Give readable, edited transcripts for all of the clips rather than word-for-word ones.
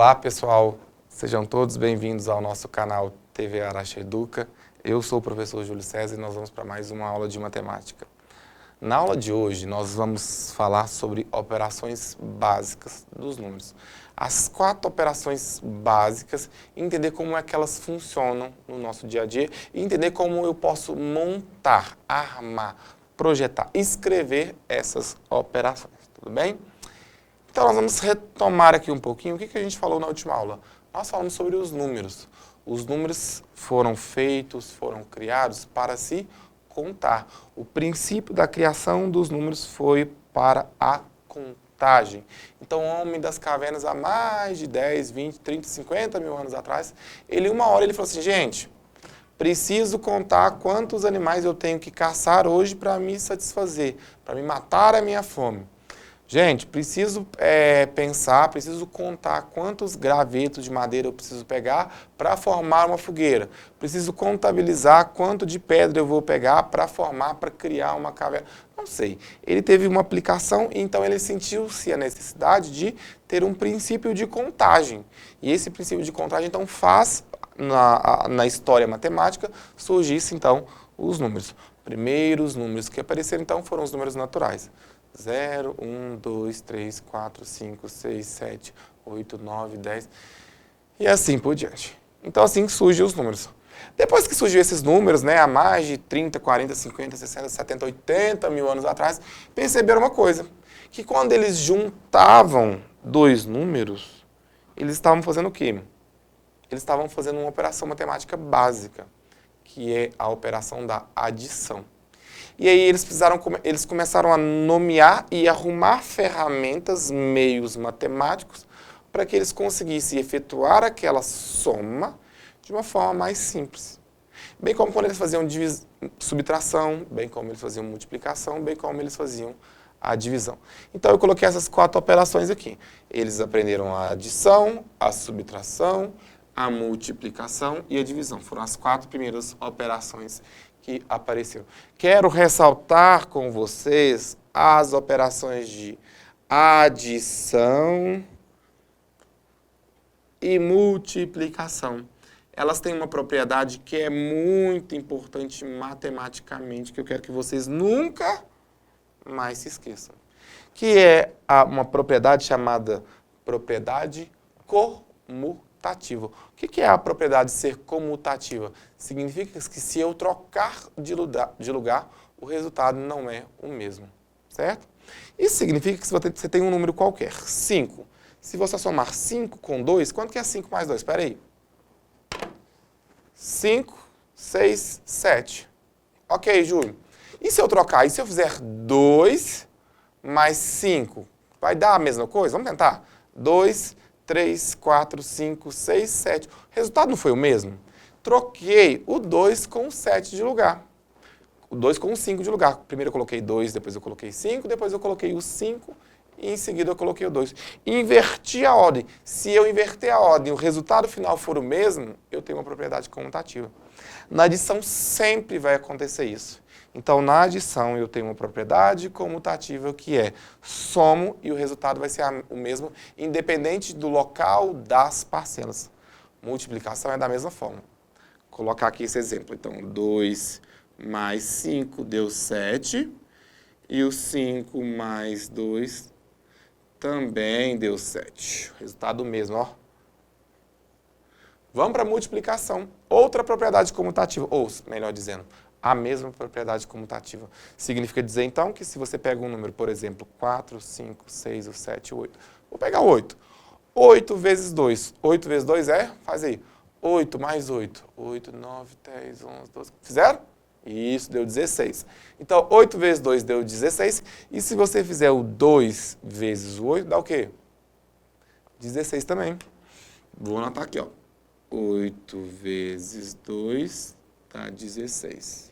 Olá pessoal, sejam todos bem-vindos ao nosso canal TV Arache Educa. Eu sou o professor Júlio César e nós vamos para mais uma aula de matemática. Na aula de hoje nós vamos falar sobre operações básicas dos números. As 4 operações básicas, entender como é que elas funcionam no nosso dia a dia e entender como eu posso montar, armar, projetar, escrever essas operações, tudo bem? Então, nós vamos retomar aqui um pouquinho o que a gente falou na última aula. Nós falamos sobre os números. Os números foram feitos, foram criados para se contar. O princípio da criação dos números foi para a contagem. Então, o homem das cavernas, há mais de 10, 20, 30, 50 mil anos atrás, uma hora ele falou assim, gente, preciso contar quantos animais eu tenho que caçar hoje para me satisfazer, para me matar a minha fome. Gente, preciso pensar, preciso contar quantos gravetos de madeira eu preciso pegar para formar uma fogueira. Preciso contabilizar quanto de pedra eu vou pegar para criar uma caverna. Não sei. Ele teve uma aplicação, então ele sentiu-se a necessidade de ter um princípio de contagem. E esse princípio de contagem, então, faz, na história matemática, surgisse, então, os números. Primeiros números que apareceram, então, foram os números naturais. 0, 1, 2, 3, 4, 5, 6, 7, 8, 9, 10 e assim por diante. Então assim surgem os números. Depois que surgiu esses números, há mais de 30, 40, 50, 60, 70, 80 mil anos atrás, perceberam uma coisa, que quando eles juntavam dois números, eles estavam fazendo o quê? Eles estavam fazendo uma operação matemática básica, que é a operação da adição. E aí eles começaram a nomear e arrumar ferramentas, meios matemáticos, para que eles conseguissem efetuar aquela soma de uma forma mais simples. Bem como quando eles faziam subtração, bem como eles faziam multiplicação, bem como eles faziam a divisão. Então eu coloquei essas 4 operações aqui. Eles aprenderam a adição, a subtração, a multiplicação e a divisão. Foram as 4 primeiras operações que apareceu. Quero ressaltar com vocês as operações de adição e multiplicação. Elas têm uma propriedade que é muito importante matematicamente, que eu quero que vocês nunca mais se esqueçam, que é uma propriedade chamada propriedade comutativa. O que é a propriedade de ser comutativa? Significa que se eu trocar de lugar, o resultado não é o mesmo, certo? Isso significa que se você tem um número qualquer, 5. Se você somar 5 com 2, quanto que é 5 mais 2? Espera aí. 5, 6, 7. Ok, Júlio. E se eu trocar? E se eu fizer 2 mais 5? Vai dar a mesma coisa? Vamos tentar. 2, 3, 4, 5, 6, 7. O resultado não foi o mesmo? Troquei o 2 com o 7 de lugar. O 2 com o 5 de lugar. Primeiro eu coloquei 2, depois eu coloquei 5, depois eu coloquei o 5 e em seguida eu coloquei o 2. Inverti a ordem. Se eu inverter a ordem e o resultado final for o mesmo, eu tenho uma propriedade comutativa. Na adição sempre vai acontecer isso. Então, na adição, eu tenho uma propriedade comutativa que é somo e o resultado vai ser o mesmo, independente do local das parcelas. Multiplicação é da mesma forma. Vou colocar aqui esse exemplo. Então, 2 mais 5 deu 7. E o 5 mais 2 também deu 7. Resultado mesmo, ó. Vamos para a multiplicação. Outra propriedade comutativa, ou melhor dizendo, a mesma propriedade comutativa. Significa dizer, então, que se você pega um número, por exemplo, 4, 5, 6, 7, 8. Vou pegar 8. 8 vezes 2. 8 vezes 2 faz aí, 8 mais 8. 8, 9, 10, 11, 12. Fizeram? Isso, deu 16. Então, 8 vezes 2 deu 16. E se você fizer o 2 vezes o 8, dá o quê? 16 também. Vou anotar aqui, ó. 8 vezes 2 dá 16.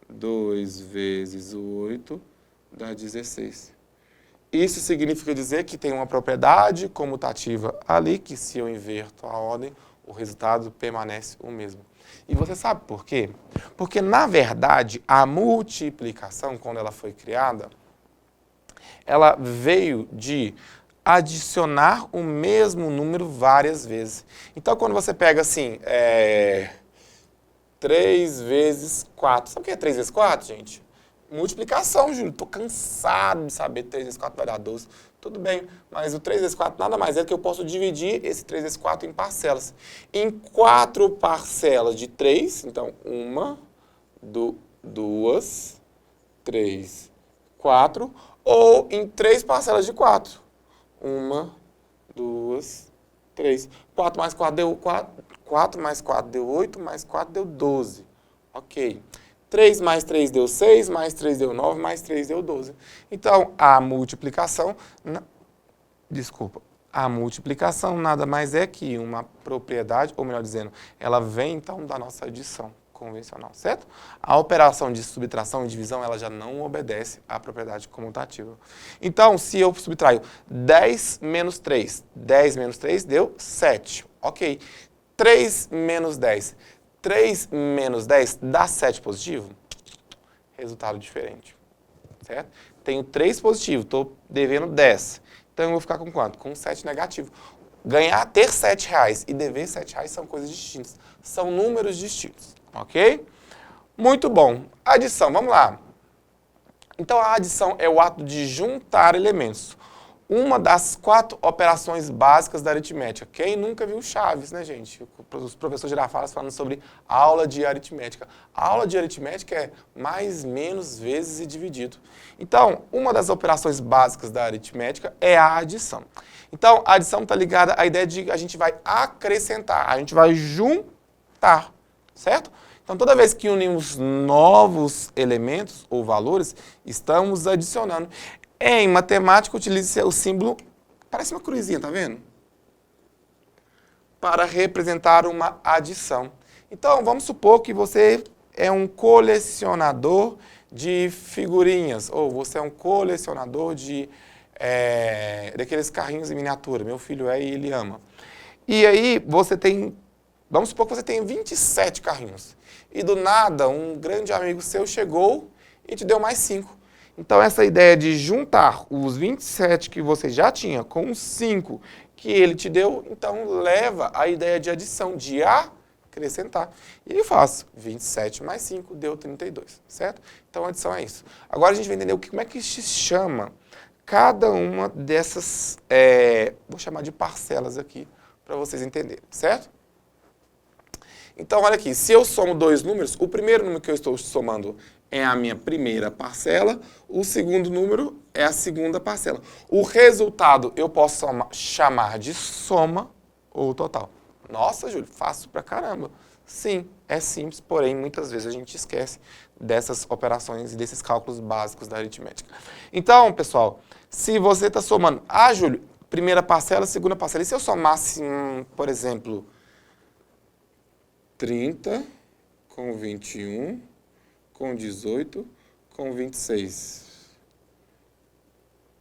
2 vezes o 8 dá 16. Isso significa dizer que tem uma propriedade comutativa ali, que se eu inverto a ordem, o resultado permanece o mesmo. E você sabe por quê? Porque, na verdade, a multiplicação, quando ela foi criada, ela veio de adicionar o mesmo número várias vezes. Então, quando você pega assim, 3 vezes 4. Sabe o que é 3 vezes 4, gente? Multiplicação, Júlio. Tô cansado de saber que 3 vezes 4 vai dar 12. Tudo bem, mas o 3 vezes 4 nada mais é que eu posso dividir esse 3 vezes 4 em parcelas. Em 4 parcelas de 3, então 1, 2, 3, 4, ou em 3 parcelas de 4. 1, 2, 3. 4 mais 4 deu 4. 4 mais 4 deu 8, mais 4 deu 12. Ok. 3 mais 3 deu 6, mais 3 deu 9, mais 3 deu 12. Então, a multiplicação nada mais é que uma propriedade, ou melhor dizendo, ela vem então da nossa adição convencional, certo? A operação de subtração e divisão, ela já não obedece à propriedade comutativa. Então, se eu subtraio 10 menos 3, 10 menos 3 deu 7. Ok. 3 menos 10. 3 menos 10 dá 7 positivo? Resultado diferente, certo? Tenho 3 positivo, estou devendo 10. Então, eu vou ficar com quanto? Com 7 negativo. Ter 7 reais e dever 7 reais são coisas distintas. São números distintos, ok? Muito bom. Adição, vamos lá. Então, a adição é o ato de juntar elementos. Uma das 4 operações básicas da aritmética. Quem nunca viu Chaves, né, gente? Os professores Girafales falando sobre aula de aritmética. A aula de aritmética é mais, menos, vezes e dividido. Então, uma das operações básicas da aritmética é a adição. Então, a adição está ligada à ideia de que a gente vai acrescentar, a gente vai juntar, certo? Então, toda vez que unimos novos elementos ou valores, estamos adicionando. Em matemática, utiliza o símbolo, parece uma cruzinha, tá vendo? Para representar uma adição. Então, vamos supor que você é um colecionador de figurinhas, ou você é um colecionador daqueles carrinhos em miniatura. Meu filho e ele ama. E aí, vamos supor que você tem 27 carrinhos. E do nada, um grande amigo seu chegou e te deu mais 5. Então, essa ideia de juntar os 27 que você já tinha com os 5 que ele te deu, então leva a ideia de adição, de acrescentar. E eu faço 27 mais 5 deu 32, certo? Então, a adição é isso. Agora, a gente vai entender como é que se chama cada uma dessas, vou chamar de parcelas aqui, para vocês entenderem, certo? Então, olha aqui, se eu somo 2 números, o primeiro número que eu estou somando é a minha primeira parcela, o segundo número é a segunda parcela. O resultado eu posso chamar de soma ou total. Nossa, Júlio, fácil pra caramba. Sim, é simples, porém muitas vezes a gente esquece dessas operações e desses cálculos básicos da aritmética. Então, pessoal, se você está somando, Júlio, primeira parcela, segunda parcela, e se eu somasse, por exemplo, 30 com 21, com 18, com 26.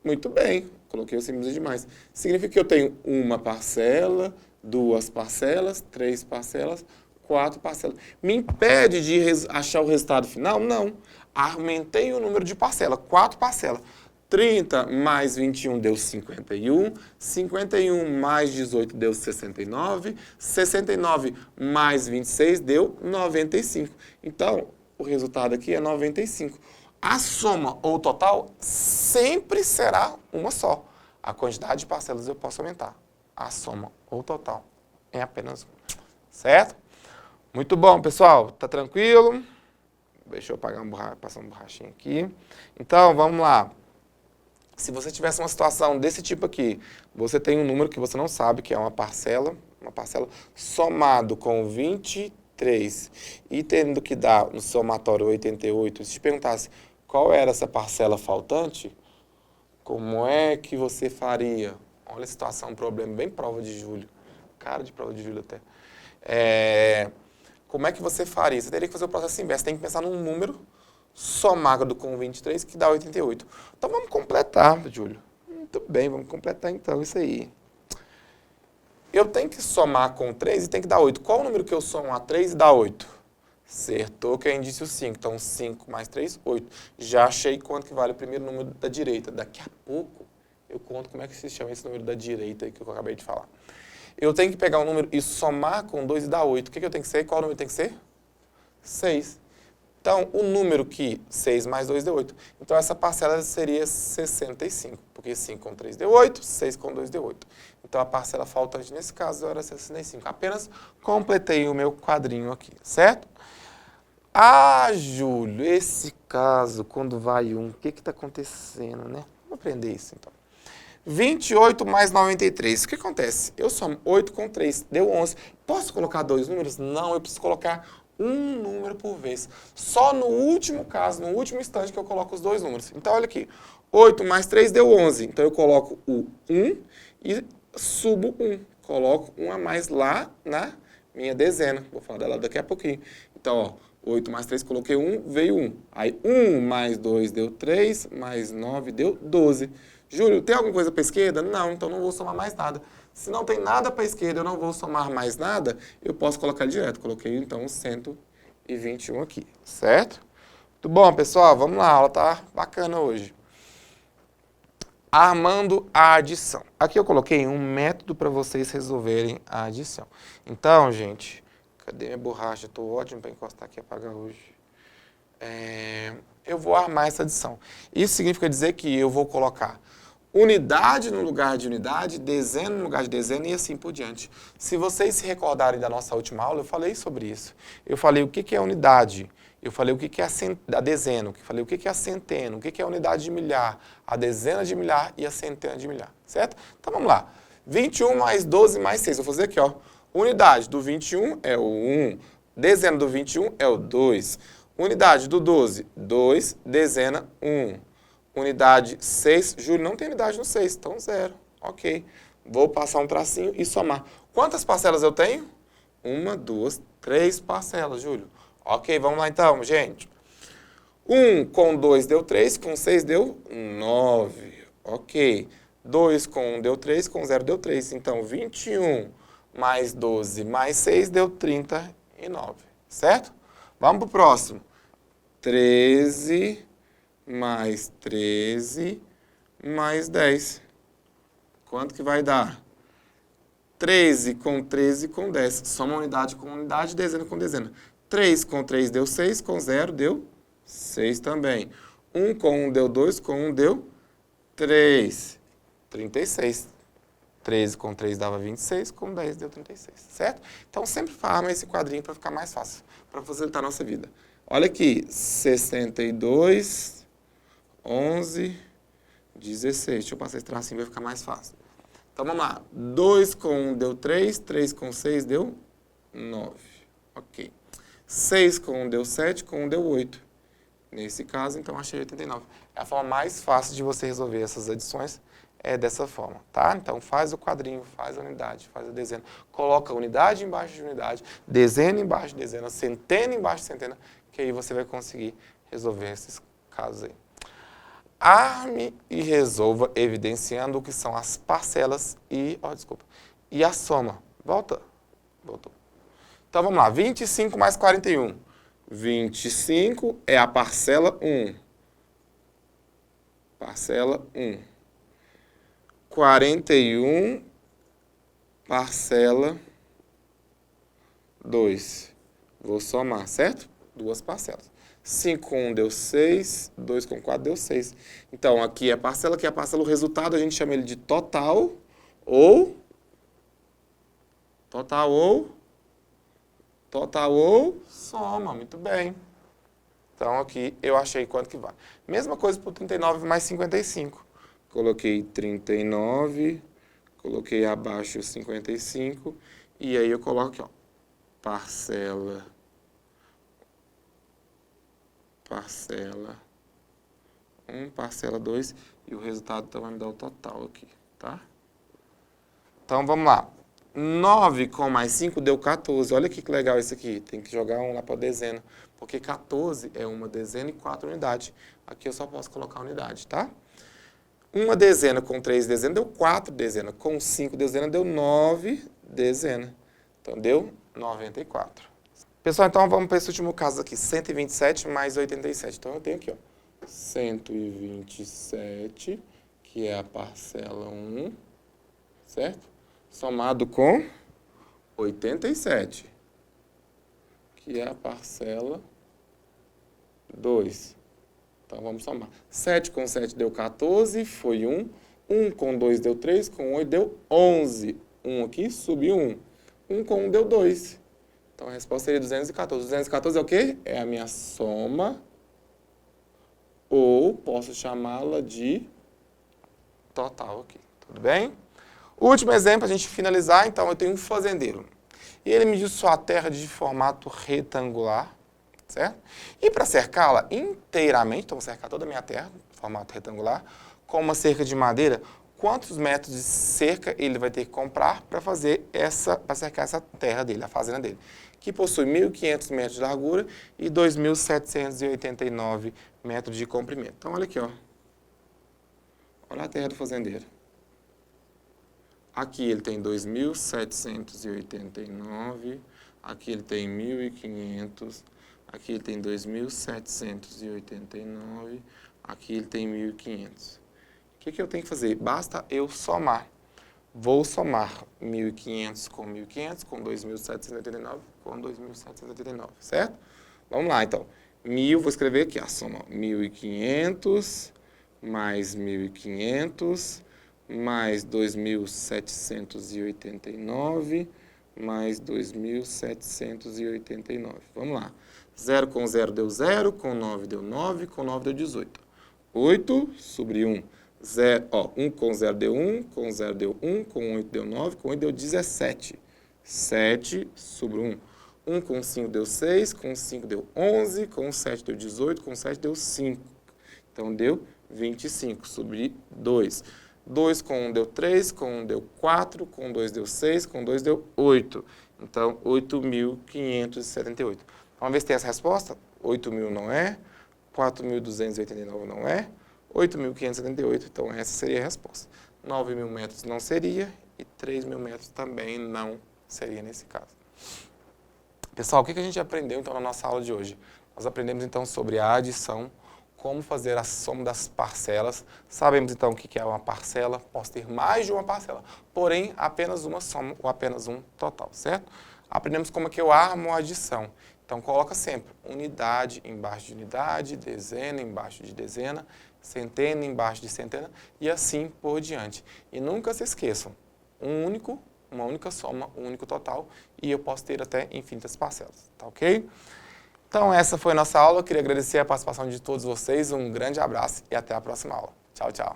Muito bem, coloquei o símbolo demais. Significa que eu tenho uma parcela, 2 parcelas, 3 parcelas, 4 parcelas. Me impede de achar o resultado final? Não. Aumentei o número de parcelas, 4 parcelas. 30 mais 21 deu 51, 51 mais 18 deu 69, 69 mais 26 deu 95. Então, o resultado aqui é 95. A soma ou total sempre será uma só. A quantidade de parcelas eu posso aumentar. A soma ou total é apenas uma. Certo? Muito bom, pessoal. Tá tranquilo? Deixa eu passar uma borrachinha aqui. Então, vamos lá. Se você tivesse uma situação desse tipo aqui, você tem um número que você não sabe, que é uma parcela somado com 23 e tendo que dar no somatório 88, se te perguntasse qual era essa parcela faltante, como é que você faria? Olha a situação, um problema bem prova de Júlio. Cara de prova de Júlio até. Como é que você faria? Você teria que fazer o processo inverso. Você tem que pensar num número somado com 23, que dá 88. Então, vamos completar, Júlio. Muito bem, vamos completar então isso aí. Eu tenho que somar com 3 e tem que dar 8. Qual o número que eu somo a 3 e dá 8? Acertou, que é indício 5. Então, 5 mais 3, 8. Já achei quanto que vale o primeiro número da direita. Daqui a pouco, eu conto como é que se chama esse número da direita que eu acabei de falar. Eu tenho que pegar um número e somar com 2 e dar 8. O que eu tenho que ser? Qual número tem que ser? 6. Então, o número que 6 mais 2 deu 8. Então, essa parcela seria 65, porque 5 com 3 deu 8, 6 com 2 deu 8. Então, a parcela faltante nesse caso era 65. Apenas completei o meu quadrinho aqui, certo? Ah, Júlio, esse caso, quando vai 1, o que está acontecendo, né? Vamos aprender isso, então. 28 mais 93. O que acontece? Eu somo 8 com 3, deu 11. Posso colocar 2 números? Não, eu preciso colocar um número por vez. Só no último caso, no último instante que eu coloco os 2 números. Então, olha aqui. 8 mais 3 deu 11. Então, eu coloco o 1 e subo 1. Coloco 1 a mais lá na minha dezena. Vou falar dela daqui a pouquinho. Então, ó, 8 mais 3, coloquei 1, veio 1. Aí, 1 mais 2 deu 3, mais 9 deu 12. Júlio, tem alguma coisa para a esquerda? Não, então não vou somar mais nada. Se não tem nada para a esquerda, eu não vou somar mais nada, eu posso colocar direto. Coloquei, então, 121 aqui, certo? Muito bom, pessoal, vamos lá, a aula tá bacana hoje. Armando a adição. Aqui eu coloquei um método para vocês resolverem a adição. Então, gente, cadê minha borracha? Estou ótimo para encostar aqui e apagar hoje. Eu vou armar essa adição. Isso significa dizer que eu vou colocar unidade no lugar de unidade, dezena no lugar de dezena e assim por diante. Se vocês se recordarem da nossa última aula, eu falei sobre isso. Eu falei o que é unidade, eu falei o que é a dezena, eu falei o que é a centena, o que é a unidade de milhar, a dezena de milhar e a centena de milhar, certo? Então vamos lá. 21 mais 12 mais 6. Vou fazer aqui, ó. Unidade do 21 é o 1, dezena do 21 é o 2. Unidade do 12, 2, dezena, 1. Unidade 6, Júlio, não tem unidade no 6, então 0. Ok. Vou passar um tracinho e somar. Quantas parcelas eu tenho? 1, 2, 3 parcelas, Júlio. Ok, vamos lá então, gente. 1 com 2 deu 3, com 6 deu 9. Ok. 2 com 1 deu 3, com 0 deu 3. Então, 21 mais 12 mais 6 deu 39, certo? Vamos para o próximo. 13 mais 13 mais 10. Quanto que vai dar? 13 com 10. Soma unidade com unidade, dezena com dezena. 3 com 3 deu 6, com 0 deu 6 também. 1 com 1 deu 2, com 1 deu 3. 36. 13 com 3 dava 26, com 10 deu 36, certo? Então, sempre arma esse quadrinho para ficar mais fácil, para facilitar a nossa vida. Olha aqui, 62, 11, 16. Deixa eu passar esse tracinho, vai ficar mais fácil. Então, vamos lá. 2 com 1 deu 3, 3 com 6 deu 9. Ok. 6 com 1 deu 7, com 1 deu 8. Nesse caso, então, achei 89. É a forma mais fácil de você resolver essas adições. É dessa forma, tá? Então, faz o quadrinho, faz a unidade, faz a dezena. Coloca unidade embaixo de unidade, dezena embaixo de dezena, centena embaixo de centena, que aí você vai conseguir resolver esses casos aí. Arme e resolva evidenciando o que são as parcelas e a soma. Voltou. Então, vamos lá. 25 mais 41. 25 é a parcela 1. Parcela 1. 41, parcela 2. Vou somar, certo? Duas parcelas. 5 com 1 deu 6, 2 com 4 deu 6. Então, aqui é a parcela, o resultado a gente chama ele de total ou soma. Muito bem. Então, aqui eu achei quanto que vai. Mesma coisa para o 39 mais 55. Coloquei 39, coloquei abaixo 55, e aí eu coloco aqui, ó, parcela 1, parcela 2, e o resultado então vai me dar o total aqui, tá? Então, vamos lá. 9 com mais 5 deu 14. Olha que legal isso aqui. Tem que jogar um lá para a dezena, porque 14 é uma dezena e 4 unidades. Aqui eu só posso colocar unidade, tá? Uma dezena com 3 dezenas deu 4 dezenas. Com 5 dezenas deu 9 dezenas. Então, deu 94. Pessoal, então vamos para esse último caso aqui. 127 mais 87. Então, eu tenho aqui, ó, 127, que é a parcela 1, certo? Somado com 87, que é a parcela 2. Então, vamos somar. 7 com 7 deu 14, foi 1. 1 com 2 deu 3, com 8 deu 11. 1 aqui, subiu 1. 1 com 1 deu 2. Então, a resposta seria 214. 214 é o quê? É a minha soma, ou posso chamá-la de total aqui. Tudo bem? Último exemplo, a gente finalizar. Então, eu tenho um fazendeiro. E ele mediu sua terra de formato retangular, certo? E para cercá-la inteiramente, então vou cercar toda a minha terra, formato retangular, com uma cerca de madeira, quantos metros de cerca ele vai ter que comprar para cercar essa terra dele, a fazenda dele, que possui 1.500 metros de largura e 2.789 metros de comprimento. Então, olha aqui, ó. Olha a terra do fazendeiro. Aqui ele tem 2.789, aqui ele tem 1.500, aqui ele tem 2.789, aqui ele tem 1.500. O que eu tenho que fazer? Basta eu somar. Vou somar 1.500 com 1.500, com 2.789, com 2.789, certo? Vamos lá, então. 1.000, vou escrever aqui a soma. 1.500 mais 1.500 mais 2.789 mais 2.789. Vamos lá. 0 com 0 deu 0, com 9 deu 9, com 9 deu 18. 8 sobre 1. 1 com 0 deu 1, com 0 deu 1, com 8 deu 9, com 8 deu 17. 7 sobre 1. 1 com 5 deu 6, com 5 deu 11, com 7 deu 18, com 7 deu 5. Então, deu 25 sobre 2. 2 com 1 deu 3, com 1 deu 4, com 2 deu 6, com 2 deu 8. Então, 8.578. Vamos ver se tem essa resposta? 8.000 não é, 4.289 não é, 8.578, então essa seria a resposta. 9.000 metros não seria e 3.000 metros também não seria nesse caso. Pessoal, o que a gente aprendeu então na nossa aula de hoje? Nós aprendemos então sobre a adição, como fazer a soma das parcelas. Sabemos então o que é uma parcela, posso ter mais de uma parcela, porém apenas uma soma ou apenas um total, certo? Aprendemos como é que eu armo a adição. Então coloca sempre unidade embaixo de unidade, dezena embaixo de dezena, centena embaixo de centena e assim por diante. E nunca se esqueçam, uma única soma, um único total e eu posso ter até infinitas parcelas, tá ok? Então essa foi a nossa aula, eu queria agradecer a participação de todos vocês, um grande abraço e até a próxima aula. Tchau, tchau.